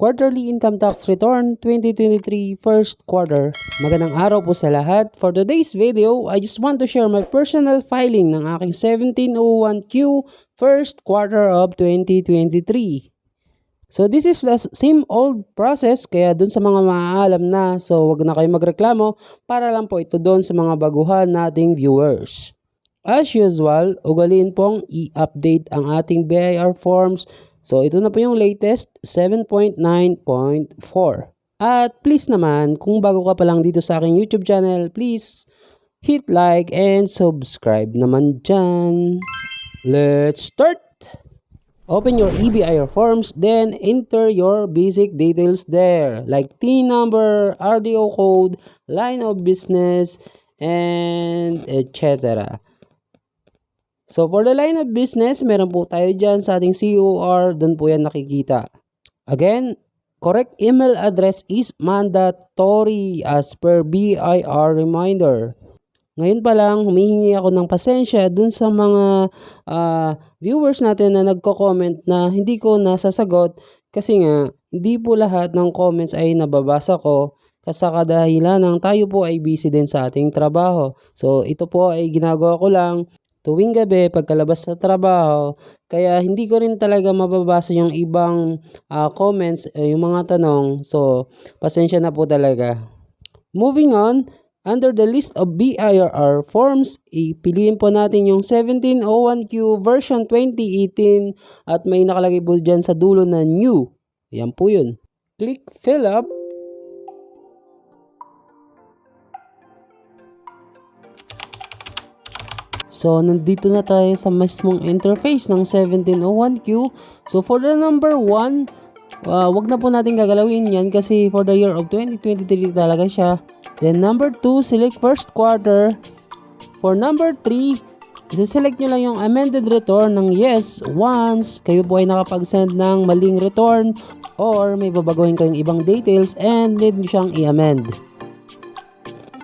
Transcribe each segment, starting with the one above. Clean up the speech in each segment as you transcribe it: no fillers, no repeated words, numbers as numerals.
Quarterly Income Tax Return 2023 First Quarter. Magandang araw po sa lahat. For today's video, I just want to share my personal filing ng aking 1701Q First Quarter of 2023. So this is the same old process, kaya dun sa mga maaalam na, so wag na kayo magreklamo para lang po ito dun sa mga baguhan nating viewers. As usual, ugaliin pong i-update ang ating BIR forms. So ito na po yung latest 7.9.4. At please naman, kung bago ka pa lang dito sa aking YouTube channel, please hit like and subscribe naman dyan. Let's start! Open your EBIR forms, then enter your basic details there, like TIN number, RDO code, line of business, and etc. So for the line of business, meron po tayo dyan sa ating COR, doon po yan nakikita. Again, correct email address is mandatory as per BIR reminder. Ngayon pa lang, humihingi ako ng pasensya dun sa mga viewers natin na nagko-comment na hindi ko nasasagot kasi nga, hindi po lahat ng comments ay nababasa ko kasi kadahilan ng tayo po ay busy din sa ating trabaho. So ito po ay ginagawa ko lang tuwing gabi pagkalabas sa trabaho, kaya hindi ko rin talaga mababasa yung ibang comments, yung mga tanong. So, pasensya na po talaga. Moving on, under the list of BIR forms, ipiliin po natin yung 1701Q version 2018 at may nakalagay po dyan sa dulo na new. Yan po yun. Click fill up. So, nandito na tayo sa mismong interface ng 1701Q. So, for the number 1, wag na po natin gagalawin yan kasi for the year of 2023 talaga siya. Then, number 2, select first quarter. For number 3, isa-select nyo lang yung amended return ng yes once kayo po ay nakapag-send ng maling return or may babaguhin kayong ibang details and need nyo siyang i-amend.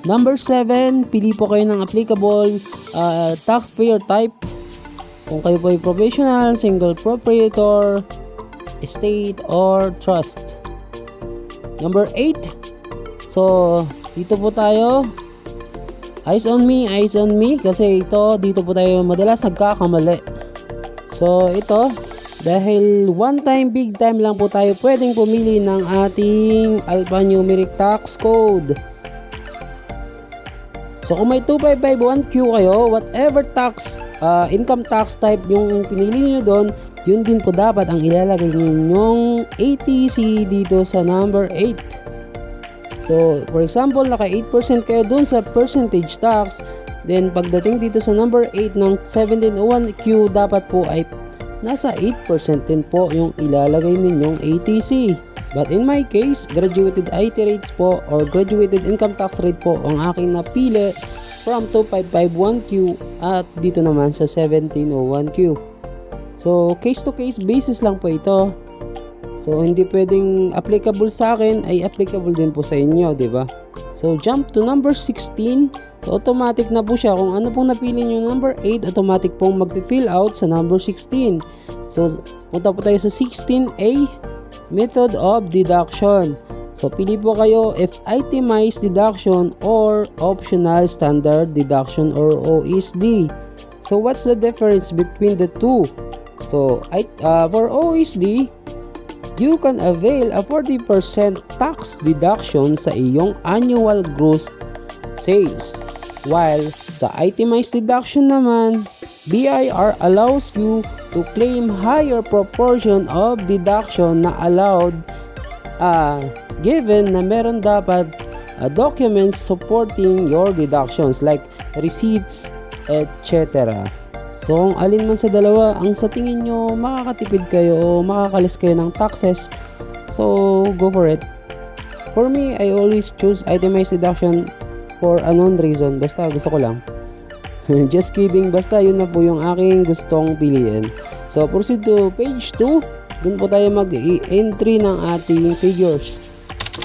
Number 7, pili po kayo ng applicable taxpayer type. Kung kayo po ay professional, single proprietor, estate, or trust. Number 8, so dito po tayo. Eyes on me kasi dito po tayo madalas nagkakamali. So ito, dahil one time, big time lang po tayo pwedeng pumili ng ating alphanumeric tax code. So kung may 2551Q kayo, whatever tax, income tax type yung pinili nyo doon, yun din po dapat ang ilalagay ninyong ATC dito sa number 8. So for example, naka 8% kayo doon sa percentage tax, then pagdating dito sa number 8 ng 1701Q, dapat po ay nasa 8% din po yung ilalagay ninyong ATC. But in my case, graduated IT rates po or graduated income tax rate po ang aking napili from 2551Q at dito naman sa 1701Q. So, case to case basis lang po ito. So, hindi pwedeng applicable sa akin ay applicable din po sa inyo, di ba? So, jump to number 16. So, automatic na po siya. Kung ano pong napili nyo number 8, automatic pong mag-fill out sa number 16. So, punta po tayo sa 16A. Method of deduction. So, pili po kayo if itemized deduction or optional standard deduction or OSD. So, what's the difference between the two? So, for OSD, you can avail a 40% tax deduction sa iyong annual gross sales. While sa itemized deduction naman, BIR allows you to claim higher proportion of deduction na allowed given na meron dapat documents supporting your deductions like receipts, etc. So kung alin man sa dalawa ang sa tingin nyo makakatipid kayo o makakalis kayo ng taxes, so go for it. For me, I always choose itemized deduction for unknown reason, basta gusto ko lang. Just kidding, basta yun na po yung aking gustong piliin. So proceed to page 2. Dun po tayo mag-entry ng ating figures.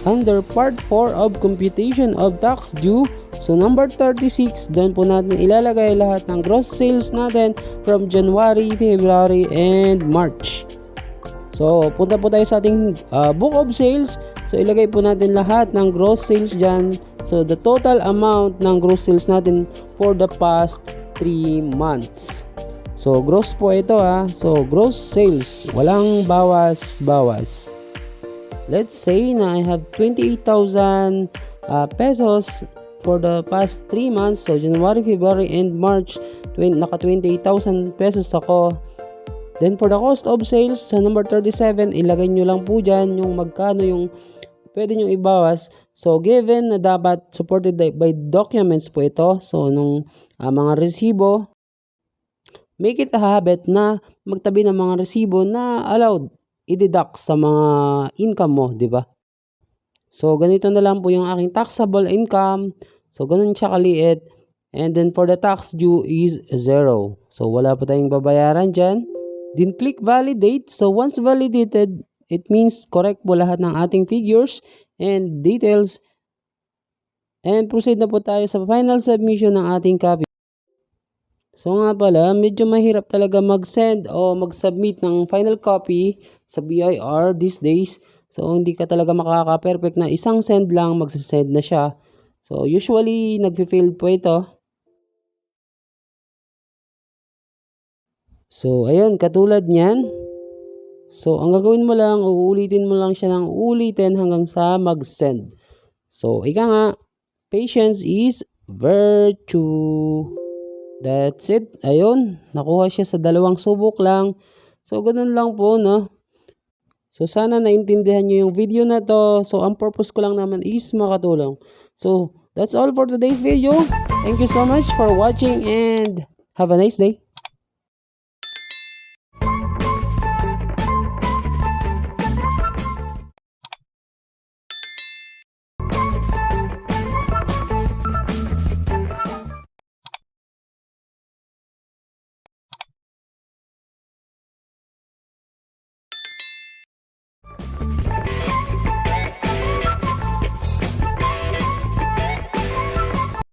Under part 4 of computation of tax due, so number 36, dun po natin ilalagay lahat ng gross sales natin from January, February, and March. So So, punta po tayo sa ating book of sales. So, ilagay po natin lahat ng gross sales dyan. So, the total amount ng gross sales natin for the past 3 months. So, gross po ito ha. So, gross sales. Walang bawas-bawas. Let's say na I have 28,000 pesos for the past 3 months. So, January, February, and March, naka 28,000 pesos ako. Then, for the cost of sales, sa number 37, ilagay nyo lang po dyan yung magkano yung pwede nyo ibawas. So, given na dapat supported by documents po ito. So, nung mga resibo, make it a habit na magtabi ng mga resibo na allowed i-deduct sa mga income mo, di ba? So, ganito na lang po yung aking taxable income. So, ganun siya kaliit. And then, for the tax due is 0. So, wala po tayong babayaran dyan. Then, click validate. So, once validated, it means correct po lahat ng ating figures and details. And proceed na po tayo sa final submission ng ating copy. So nga pala, medyo mahirap talaga mag-send o mag-submit ng final copy sa BIR these days. So hindi ka talaga makaka-perfect na isang send lang, magsasend na siya. So usually, nag-fail po ito. So ayun, katulad niyan. So ang gagawin mo lang, uulitin mo lang siya ng ulitin hanggang sa mag-send. So ika nga, patience is virtue. That's it. Ayun, nakuha siya sa 2 subok lang. So ganun lang po, no? So sana naintindihan nyo yung video na to. So ang purpose ko lang naman is makatulong. So that's all for today's video. Thank you so much for watching and have a nice day.